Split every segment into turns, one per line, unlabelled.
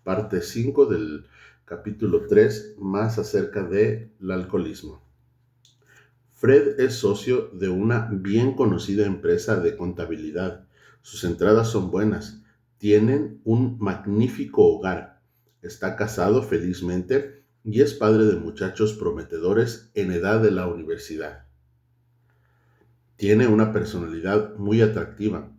Parte 5 del capítulo 3, más acerca del alcoholismo. Fred es socio de una bien conocida empresa de contabilidad. Sus entradas son buenas. Tienen un magnífico hogar. Está casado felizmente y es padre de muchachos prometedores en edad de la universidad. Tiene una personalidad muy atractiva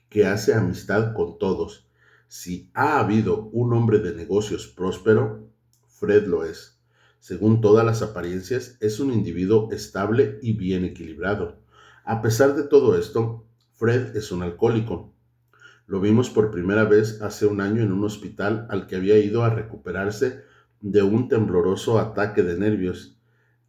que hace amistad con todos. Si ha habido un hombre de negocios próspero, Fred lo es. Según todas las apariencias, es un individuo estable y bien equilibrado. A pesar de todo esto, Fred es un alcohólico. Lo vimos por primera vez hace un año en un hospital al que había ido a recuperarse de un tembloroso ataque de nervios.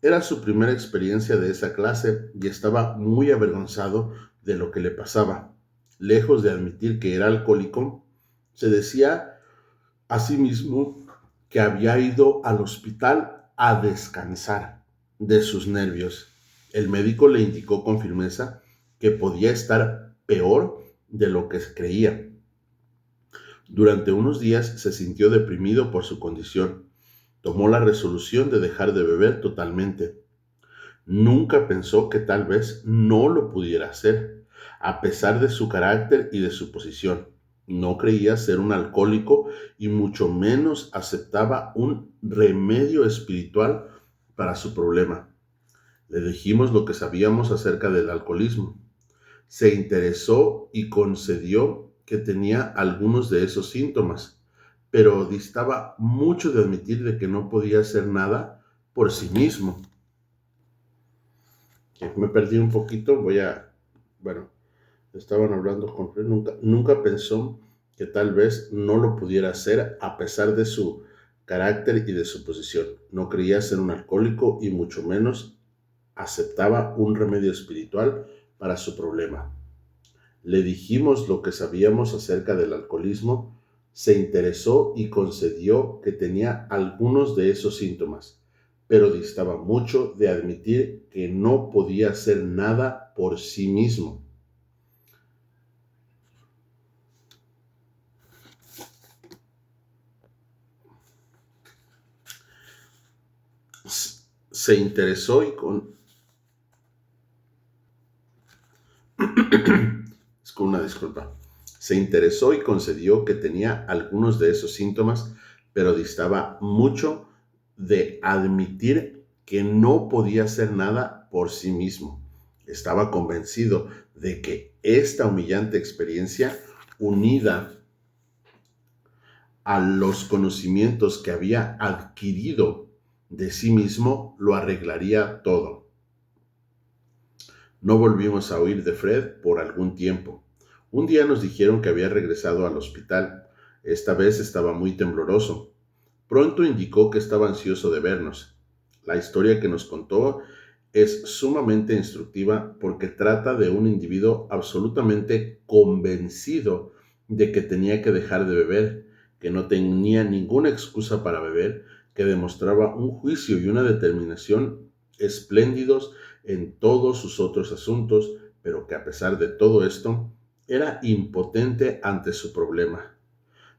Era su primera experiencia de esa clase y estaba muy avergonzado de lo que le pasaba. Lejos de admitir que era alcohólico, se decía a sí mismo que había ido al hospital a descansar de sus nervios. El médico le indicó con firmeza que podía estar peor de lo que creía. Durante unos días se sintió deprimido por su condición. Tomó la resolución de dejar de beber totalmente. Nunca pensó que tal vez no lo pudiera hacer, a pesar de su carácter y de su posición. No creía ser un alcohólico y mucho menos aceptaba un remedio espiritual para su problema. Le dijimos lo que sabíamos acerca del alcoholismo. Se interesó y concedió que tenía algunos de esos síntomas, pero distaba mucho de admitir de que no podía hacer nada por sí mismo. Me perdí un poquito, bueno, estaban hablando con Fred, nunca pensó que tal vez no lo pudiera hacer a pesar de su carácter y de su posición. No creía ser un alcohólico y mucho menos aceptaba un remedio espiritual para su problema. Le dijimos lo que sabíamos acerca del alcoholismo, se interesó y concedió que tenía algunos de esos síntomas, pero distaba mucho de admitir que no podía hacer nada por sí mismo. Se interesó y es con una disculpa. Se interesó y concedió que tenía algunos de esos síntomas, pero distaba mucho de admitir que no podía hacer nada por sí mismo. Estaba convencido de que esta humillante experiencia, unida a los conocimientos que había adquirido de sí mismo, lo arreglaría todo. No volvimos a oír de Fred por algún tiempo. Un día nos dijeron que había regresado al hospital. Esta vez estaba muy tembloroso. Pronto indicó que estaba ansioso de vernos. La historia que nos contó es sumamente instructiva porque trata de un individuo absolutamente convencido de que tenía que dejar de beber, que no tenía ninguna excusa para beber, que demostraba un juicio y una determinación espléndidos en todos sus otros asuntos, pero que a pesar de todo esto, era impotente ante su problema.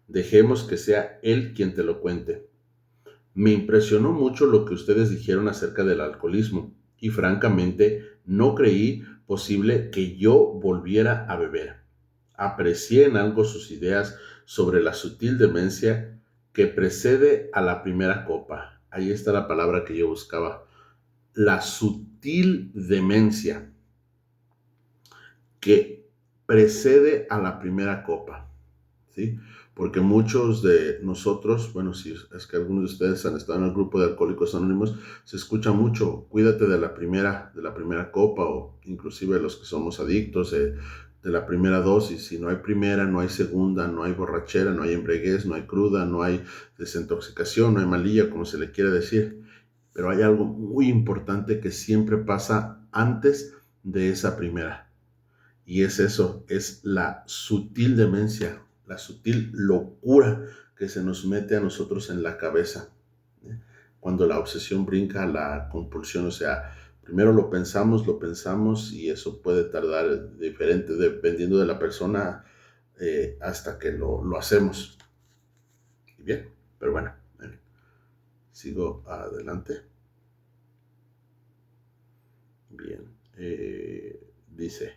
Dejemos que sea él quien te lo cuente. Me impresionó mucho lo que ustedes dijeron acerca del alcoholismo y francamente no creí posible que yo volviera a beber. Aprecié en algo sus ideas sobre la sutil demencia que precede a la primera copa. Ahí está la palabra que yo buscaba. La sutil demencia que precede a la primera copa, ¿sí? Porque muchos de nosotros, bueno, si es que algunos de ustedes han estado en el grupo de Alcohólicos Anónimos, se escucha mucho, cuídate de la primera copa, o inclusive los que somos adictos, de la primera dosis. Si no hay primera, no hay segunda, no hay borrachera, no hay embriaguez, no hay cruda, no hay desintoxicación, no hay malilla, como se le quiere decir. Pero hay algo muy importante que siempre pasa antes de esa primera. Y es eso, es la sutil demencia, la sutil locura que se nos mete a nosotros en la cabeza, ¿eh? Cuando la obsesión brinca a la compulsión, o sea, primero lo pensamos y eso puede tardar diferente dependiendo de la persona hasta que lo hacemos. Y bien, pero bueno, sigo adelante. Bien, dice,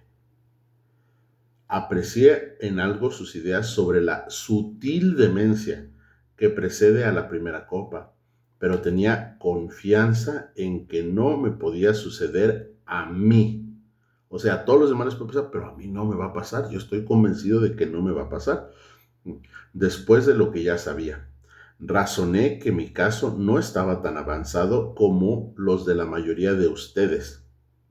aprecié en algo sus ideas sobre la sutil demencia que precede a la primera copa, pero tenía confianza en que no me podía suceder a mí. O sea, a todos los demás les puede pasar, pero a mí no me va a pasar. Yo estoy convencido de que no me va a pasar. Después de lo que ya sabía, razoné que mi caso no estaba tan avanzado como los de la mayoría de ustedes.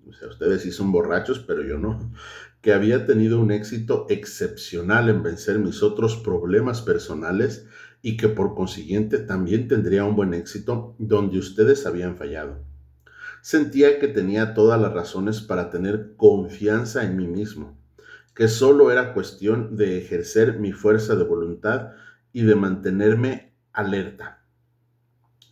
O sea, ustedes sí son borrachos, pero yo no. Que había tenido un éxito excepcional en vencer mis otros problemas personales y que por consiguiente también tendría un buen éxito donde ustedes habían fallado. Sentía que tenía todas las razones para tener confianza en mí mismo, que solo era cuestión de ejercer mi fuerza de voluntad y de mantenerme alerta.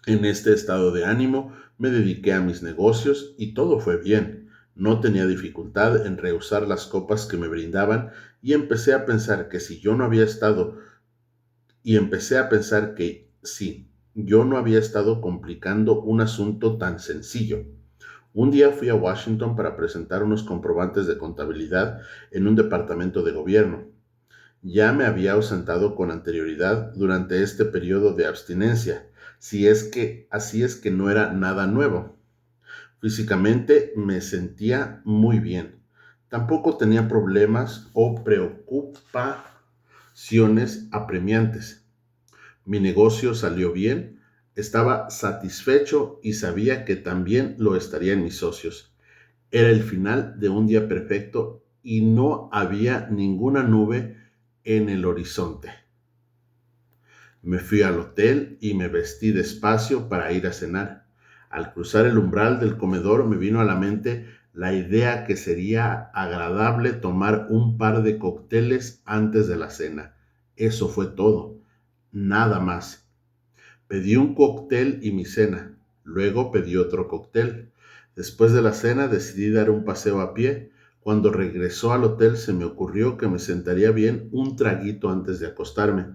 En este estado de ánimo me dediqué a mis negocios y todo fue bien. No tenía dificultad en rehusar las copas que me brindaban y empecé a pensar que si yo no había estado y empecé a pensar que sí, yo no había estado complicando un asunto tan sencillo. Un día fui a Washington para presentar unos comprobantes de contabilidad en un departamento de gobierno. Ya me había ausentado con anterioridad durante este periodo de abstinencia, así es que no era nada nuevo. Físicamente me sentía muy bien. Tampoco tenía problemas o preocupaciones apremiantes. Mi negocio salió bien, estaba satisfecho y sabía que también lo estarían mis socios. Era el final de un día perfecto y no había ninguna nube en el horizonte. Me fui al hotel y me vestí despacio para ir a cenar. Al cruzar el umbral del comedor me vino a la mente la idea que sería agradable tomar un par de cócteles antes de la cena. Eso fue todo, nada más. Pedí un cóctel y mi cena. Luego pedí otro cóctel. Después de la cena decidí dar un paseo a pie. Cuando regresó al hotel se me ocurrió que me sentaría bien un traguito antes de acostarme.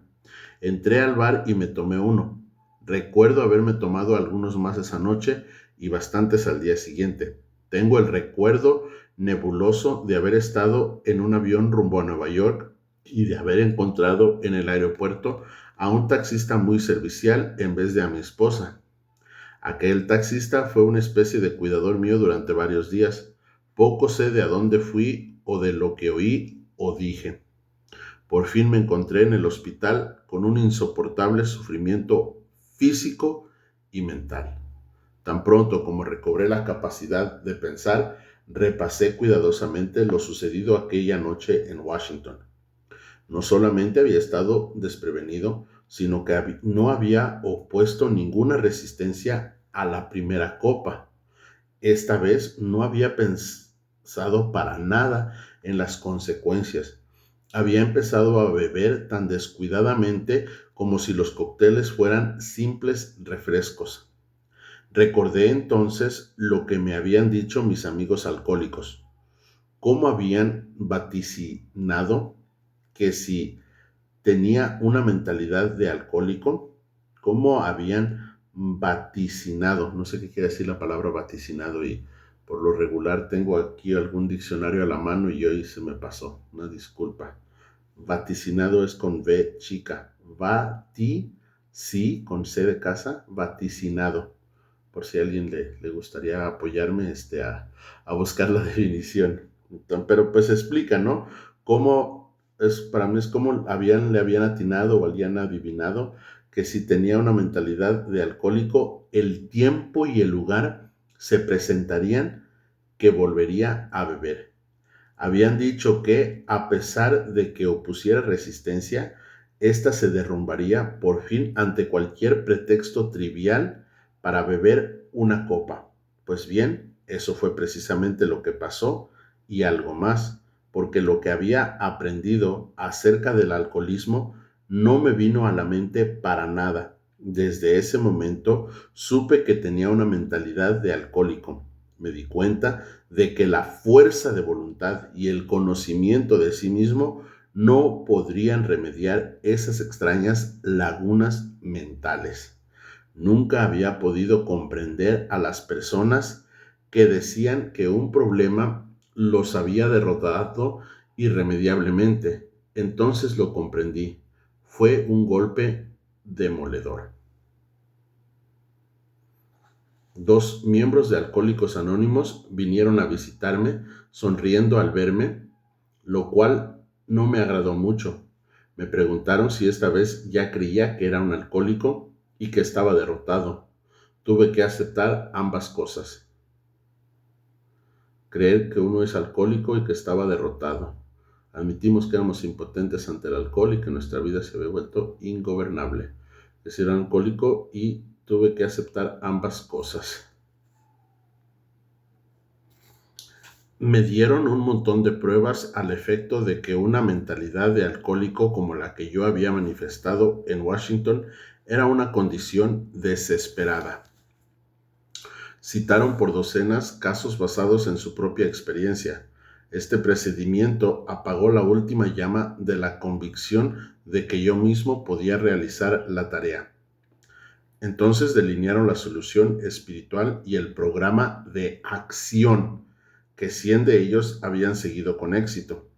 Entré al bar y me tomé uno. Recuerdo haberme tomado algunos más esa noche y bastantes al día siguiente. Tengo el recuerdo nebuloso de haber estado en un avión rumbo a Nueva York y de haber encontrado en el aeropuerto a un taxista muy servicial en vez de a mi esposa. Aquel taxista fue una especie de cuidador mío durante varios días. Poco sé de a dónde fui o de lo que oí o dije. Por fin me encontré en el hospital con un insoportable sufrimiento físico y mental. Tan pronto como recobré la capacidad de pensar, repasé cuidadosamente lo sucedido aquella noche en Washington. No solamente había estado desprevenido, sino que no había opuesto ninguna resistencia a la primera copa. Esta vez no había pensado para nada en las consecuencias. Había empezado a beber tan descuidadamente como si los cócteles fueran simples refrescos. Recordé entonces lo que me habían dicho mis amigos alcohólicos, cómo habían vaticinado que si tenía una mentalidad de alcohólico, cómo habían vaticinado, no sé qué quiere decir la palabra vaticinado y por lo regular tengo aquí algún diccionario a la mano y hoy se me pasó, una disculpa. Vaticinado es con V chica, sí, con C de casa, vaticinado, por si a alguien le gustaría apoyarme a buscar la definición. Entonces, pero pues explica, ¿no? Cómo para mí es como le habían atinado o habían adivinado que si tenía una mentalidad de alcohólico, el tiempo y el lugar se presentarían que volvería a beber. Habían dicho que, a pesar de que opusiera resistencia, ésta se derrumbaría por fin ante cualquier pretexto trivial para beber una copa. Pues bien, eso fue precisamente lo que pasó y algo más, porque lo que había aprendido acerca del alcoholismo no me vino a la mente para nada. Desde ese momento supe que tenía una mentalidad de alcohólico. Me di cuenta de que la fuerza de voluntad y el conocimiento de sí mismo no podrían remediar esas extrañas lagunas mentales. Nunca había podido comprender a las personas que decían que un problema los había derrotado irremediablemente. Entonces lo comprendí. Fue un golpe demoledor. 2 miembros de Alcohólicos Anónimos vinieron a visitarme, sonriendo al verme, lo cual no me agradó mucho. Me preguntaron si esta vez ya creía que era un alcohólico y que estaba derrotado. Tuve que aceptar ambas cosas. Creer que uno es alcohólico y que estaba derrotado. Admitimos que éramos impotentes ante el alcohol y que nuestra vida se había vuelto ingobernable. Que si era alcohólico y tuve que aceptar ambas cosas. Me dieron un montón de pruebas al efecto de que una mentalidad de alcohólico como la que yo había manifestado en Washington era una condición desesperada. Citaron por docenas casos basados en su propia experiencia. Este procedimiento apagó la última llama de la convicción de que yo mismo podía realizar la tarea. Entonces delinearon la solución espiritual y el programa de acción que 100 de ellos habían seguido con éxito.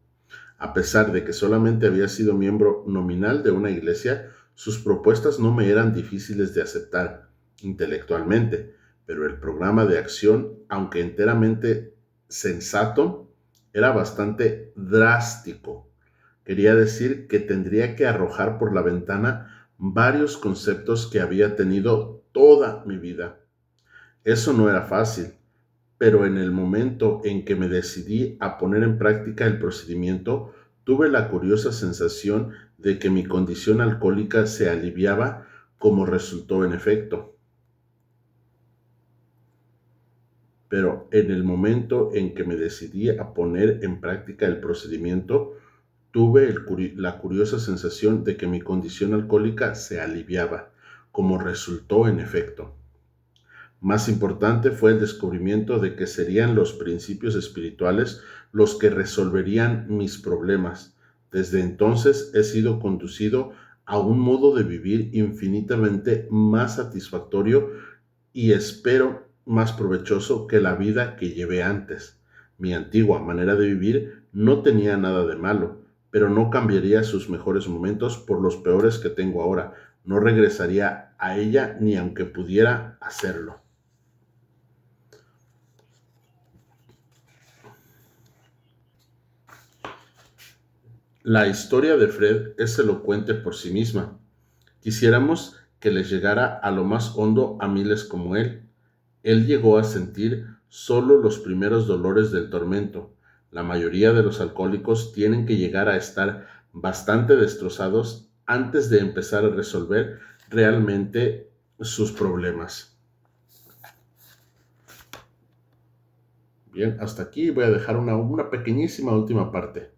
A pesar de que solamente había sido miembro nominal de una iglesia, sus propuestas no me eran difíciles de aceptar intelectualmente, pero el programa de acción, aunque enteramente sensato, era bastante drástico. Quería decir que tendría que arrojar por la ventana varios conceptos que había tenido toda mi vida. Eso no era fácil, pero en el momento en que me decidí a poner en práctica el procedimiento, tuve la curiosa sensación de que mi condición alcohólica se aliviaba, como resultó en efecto. Pero en el momento en que me decidí a poner en práctica el procedimiento, tuve la curiosa sensación de que mi condición alcohólica se aliviaba, como resultó en efecto. Más importante fue el descubrimiento de que serían los principios espirituales los que resolverían mis problemas. Desde entonces he sido conducido a un modo de vivir infinitamente más satisfactorio y espero más provechoso que la vida que llevé antes. Mi antigua manera de vivir no tenía nada de malo, pero no cambiaría sus mejores momentos por los peores que tengo ahora. No regresaría a ella ni aunque pudiera hacerlo. La historia de Fred es elocuente por sí misma. Quisiéramos que les llegara a lo más hondo a miles como él. Él llegó a sentir solo los primeros dolores del tormento. La mayoría de los alcohólicos tienen que llegar a estar bastante destrozados antes de empezar a resolver realmente sus problemas. Bien, hasta aquí voy a dejar una pequeñísima última parte.